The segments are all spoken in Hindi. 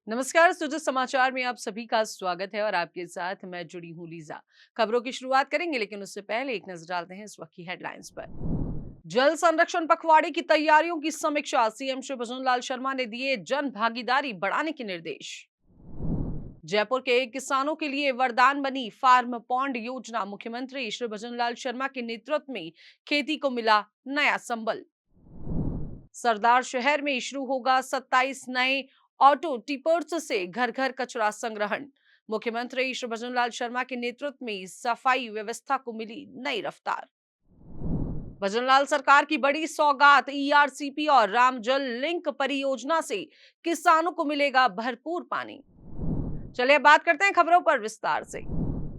नमस्कार। सुजय समाचार में आप सभी का स्वागत है और आपके साथ मैं जुड़ी हूं लीजा। खबरों की शुरुआत करेंगे, लेकिन उससे पहले एक नजर डालते हैं इस वक्त की हेडलाइंस पर। जल संरक्षण पखवाड़े की तैयारियों की समीक्षा, सीएम श्री भजन लाल शर्मा ने दिए जन भागीदारी बढ़ाने के निर्देश। जयपुर के किसानों के लिए वरदान बनी फार्म पॉन्ड योजना, मुख्यमंत्री श्री भजन लाल शर्मा के नेतृत्व में खेती को मिला नया संबल। सरदार शहर में शुरू होगा 27 नए ऑटो टिपर्स से घर घर कचरा संग्रहण, मुख्यमंत्री श्री भजन लाल शर्मा के नेतृत्व में सफाई व्यवस्था को मिली नई रफ्तार। भजनलाल सरकार की बड़ी सौगात, ईआरसीपी और रामजल लिंक परियोजना से किसानों को मिलेगा भरपूर पानी। चलिए बात करते हैं खबरों पर विस्तार से।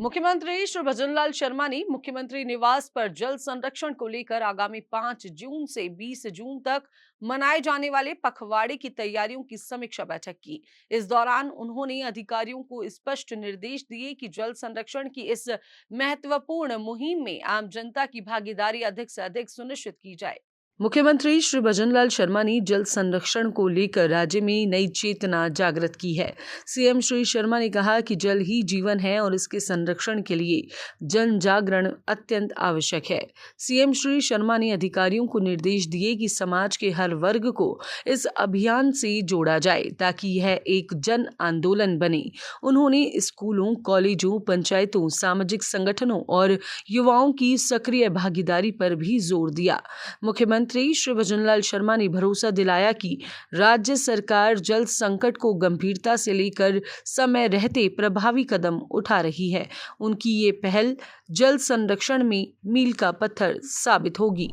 मुख्यमंत्री श्री भजनलाल शर्मा ने मुख्यमंत्री निवास पर जल संरक्षण को लेकर आगामी 5 जून से 20 जून तक मनाए जाने वाले पखवाड़े की तैयारियों की समीक्षा बैठक की। इस दौरान उन्होंने अधिकारियों को स्पष्ट निर्देश दिए कि जल संरक्षण की इस महत्वपूर्ण मुहिम में आम जनता की भागीदारी अधिक से अधिक सुनिश्चित की जाए। मुख्यमंत्री श्री भजनलाल शर्मा ने जल संरक्षण को लेकर राज्य में नई चेतना जागृत की है। सीएम श्री शर्मा ने कहा कि जल ही जीवन है और इसके संरक्षण के लिए जन जागरण अत्यंत आवश्यक है। सीएम श्री शर्मा ने अधिकारियों को निर्देश दिए कि समाज के हर वर्ग को इस अभियान से जोड़ा जाए ताकि यह एक जन आंदोलन बने। उन्होंने स्कूलों, कॉलेजों, पंचायतों, सामाजिक संगठनों और युवाओं की सक्रिय भागीदारी पर भी जोर दिया। मुख्यमंत्री श्री भजनलाल शर्मा ने भरोसा दिलाया कि राज्य सरकार जल संकट को गंभीरता से लेकर समय रहते प्रभावी कदम उठा रही है। उनकी ये पहल जल संरक्षण में मील का पत्थर साबित होगी।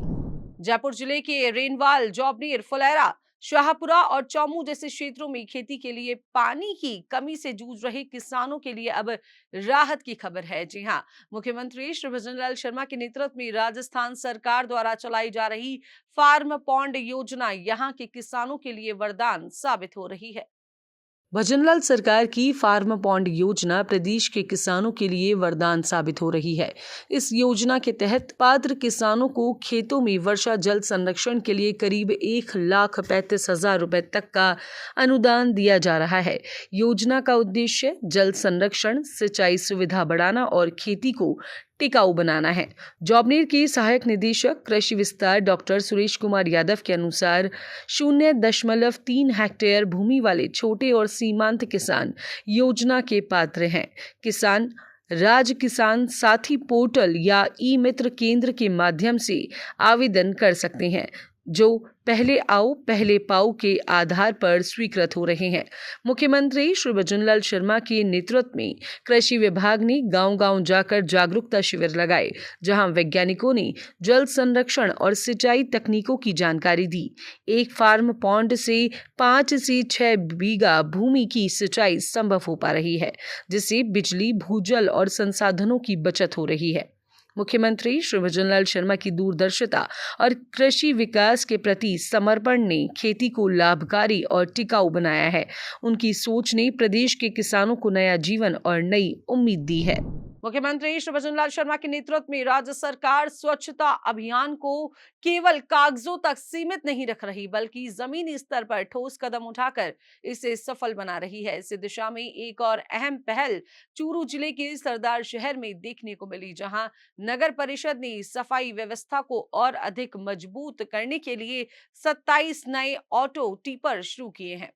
जयपुर जिले के रेनवाल, जौबनेर, फुलेरा, शाहपुरा और चौमू जैसे क्षेत्रों में खेती के लिए पानी की कमी से जूझ रहे किसानों के लिए अब राहत की खबर है। जी हां, मुख्यमंत्री श्री भजनलाल शर्मा के नेतृत्व में राजस्थान सरकार द्वारा चलाई जा रही फार्म पॉन्ड योजना यहां के किसानों के लिए वरदान साबित हो रही है। भजनलाल सरकार की फार्म पॉन्ड योजना प्रदेश के किसानों के लिए वरदान साबित हो रही है। इस योजना के तहत पात्र किसानों को खेतों में वर्षा जल संरक्षण के लिए करीब 1,35,000 रुपए तक का अनुदान दिया जा रहा है। योजना का उद्देश्य जल संरक्षण, सिंचाई सुविधा बढ़ाना और खेती को टिकाऊ बनाना है। जौबनेर के सहायक निदेशक कृषि विस्तार डॉक्टर सुरेश कुमार यादव के अनुसार 0.3 हेक्टेयर भूमि वाले छोटे और सीमांत किसान योजना के पात्र हैं। किसान राज किसान साथी पोर्टल या ई मित्र केंद्र के माध्यम से आवेदन कर सकते हैं, जो पहले आओ पहले पाओ के आधार पर स्वीकृत हो रहे हैं। मुख्यमंत्री श्री भजनलाल शर्मा के नेतृत्व में कृषि विभाग ने गांव-गांव जाकर जागरूकता शिविर लगाए, जहां वैज्ञानिकों ने जल संरक्षण और सिंचाई तकनीकों की जानकारी दी। एक फार्म पॉन्ड से 5 से 6 बीघा भूमि की सिंचाई संभव हो पा रही है, जिससे बिजली, भूजल और संसाधनों की बचत हो रही है। मुख्यमंत्री श्री भजनलाल शर्मा की दूरदर्शिता और कृषि विकास के प्रति समर्पण ने खेती को लाभकारी और टिकाऊ बनाया है। उनकी सोच ने प्रदेश के किसानों को नया जीवन और नई उम्मीद दी है। मुख्यमंत्री श्री भजनलाल शर्मा के नेतृत्व में राज्य सरकार स्वच्छता अभियान को केवल कागजों तक सीमित नहीं रख रही, बल्कि जमीनी स्तर पर ठोस कदम उठाकर इसे सफल बना रही है। इस दिशा में एक और अहम पहल चूरू जिले के सरदार शहर में देखने को मिली, जहां नगर परिषद ने सफाई व्यवस्था को और अधिक मजबूत करने के लिए 27 नए ऑटो टिपर शुरू किए हैं।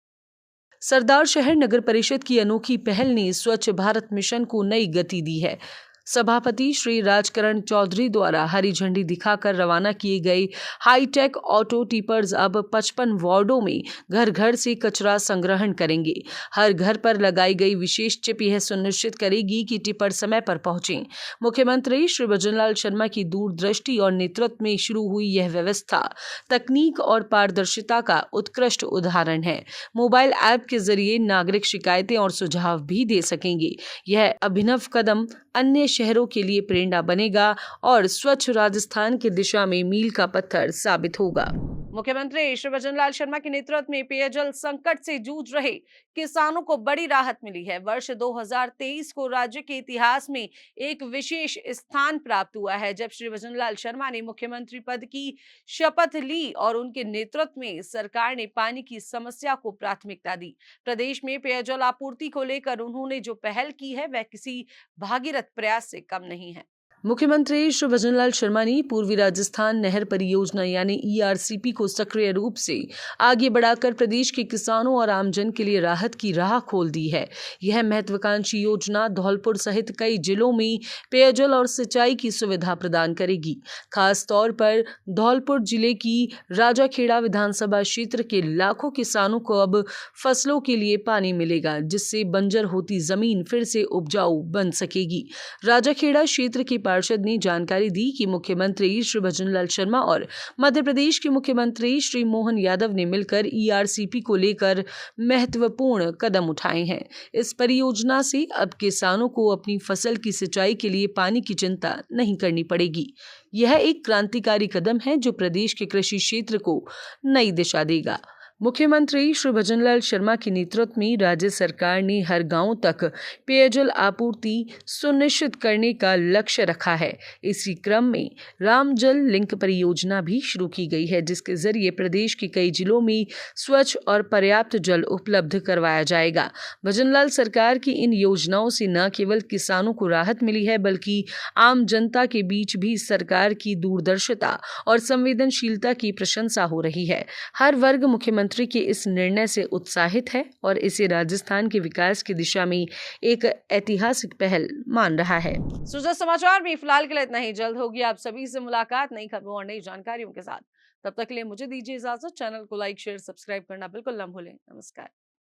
सरदार शहर नगर परिषद की अनोखी पहल ने स्वच्छ भारत मिशन को नई गति दी है। सभापति श्री राजकरण चौधरी द्वारा हरी झंडी दिखाकर रवाना किए गए हाईटेक ऑटो टिपर्स अब 55 वार्डों में घर घर से कचरा संग्रहण करेंगे। हर घर पर लगाई गई विशेष चिप यह सुनिश्चित करेगी कि टिपर समय पर पहुंचे। मुख्यमंत्री श्री भजनलाल शर्मा की दूरदृष्टि और नेतृत्व में शुरू हुई यह व्यवस्था तकनीक और पारदर्शिता का उत्कृष्ट उदाहरण है। मोबाइल ऐप के जरिए नागरिक शिकायतें और सुझाव भी दे सकेंगे। यह अभिनव कदम अन्य शहरों के लिए प्रेरणा बनेगा और स्वच्छ राजस्थान की दिशा में मील का पत्थर साबित होगा। मुख्यमंत्री श्री भजनलाल शर्मा के नेतृत्व में पेयजल संकट से जूझ रहे किसानों को बड़ी राहत मिली है। वर्ष 2023 को राज्य के इतिहास में एक विशेष स्थान प्राप्त हुआ है, जब श्री भजनलाल शर्मा ने मुख्यमंत्री पद की शपथ ली और उनके नेतृत्व में सरकार ने पानी की समस्या को प्राथमिकता दी। प्रदेश में पेयजल आपूर्ति को लेकर उन्होंने जो पहल की है वह किसी भागीरथ प्रयास से कम नहीं है। मुख्यमंत्री श्री भजनलाल शर्मा ने पूर्वी राजस्थान नहर परियोजना यानी ईआरसीपी को सक्रिय रूप से आगे बढ़ाकर प्रदेश के किसानों और आमजन के लिए राहत की राह खोल दी है। यह महत्वाकांक्षी योजना धौलपुर सहित कई जिलों में पेयजल और सिंचाई की सुविधा प्रदान करेगी। खास तौर पर धौलपुर जिले की राजाखेड़ा विधानसभा क्षेत्र के लाखों किसानों को अब फसलों के लिए पानी मिलेगा, जिससे बंजर होती जमीन फिर से उपजाऊ बन सकेगी। राजाखेड़ा क्षेत्र के पार्षद ने जानकारी दी कि मुख्यमंत्री श्री भजनलाल शर्मा और मध्य प्रदेश के मुख्यमंत्री श्री मोहन यादव ने मिलकर ईआरसीपी को लेकर महत्वपूर्ण कदम उठाए हैं। इस परियोजना से अब किसानों को अपनी फसल की सिंचाई के लिए पानी की चिंता नहीं करनी पड़ेगी। यह एक क्रांतिकारी कदम है जो प्रदेश के कृषि क्षेत्र को नई दिशा देगा। मुख्यमंत्री श्री भजनलाल शर्मा के नेतृत्व में राज्य सरकार ने हर गांव तक पेयजल आपूर्ति सुनिश्चित करने का लक्ष्य रखा है। इसी क्रम में राम जल लिंक परियोजना भी शुरू की गई है, जिसके जरिए प्रदेश के कई जिलों में स्वच्छ और पर्याप्त जल उपलब्ध करवाया जाएगा। भजनलाल सरकार की इन योजनाओं से न केवल किसानों को राहत मिली है, बल्कि आम जनता के बीच भी सरकार की दूरदर्शिता और संवेदनशीलता की प्रशंसा हो रही है। हर वर्ग मुख्यमंत्री के इस निर्णय से उत्साहित है और इसे राजस्थान के विकास की दिशा में एक ऐतिहासिक पहल मान रहा है। सुजा समाचार में फिलहाल के लिए इतना ही। जल्द होगी आप सभी से मुलाकात नई खबरों और नई जानकारियों के साथ। तब तक के लिए मुझे दीजिए इजाजत। चैनल को लाइक, शेयर, सब्सक्राइब करना बिल्कुल न भूलें। नमस्कार।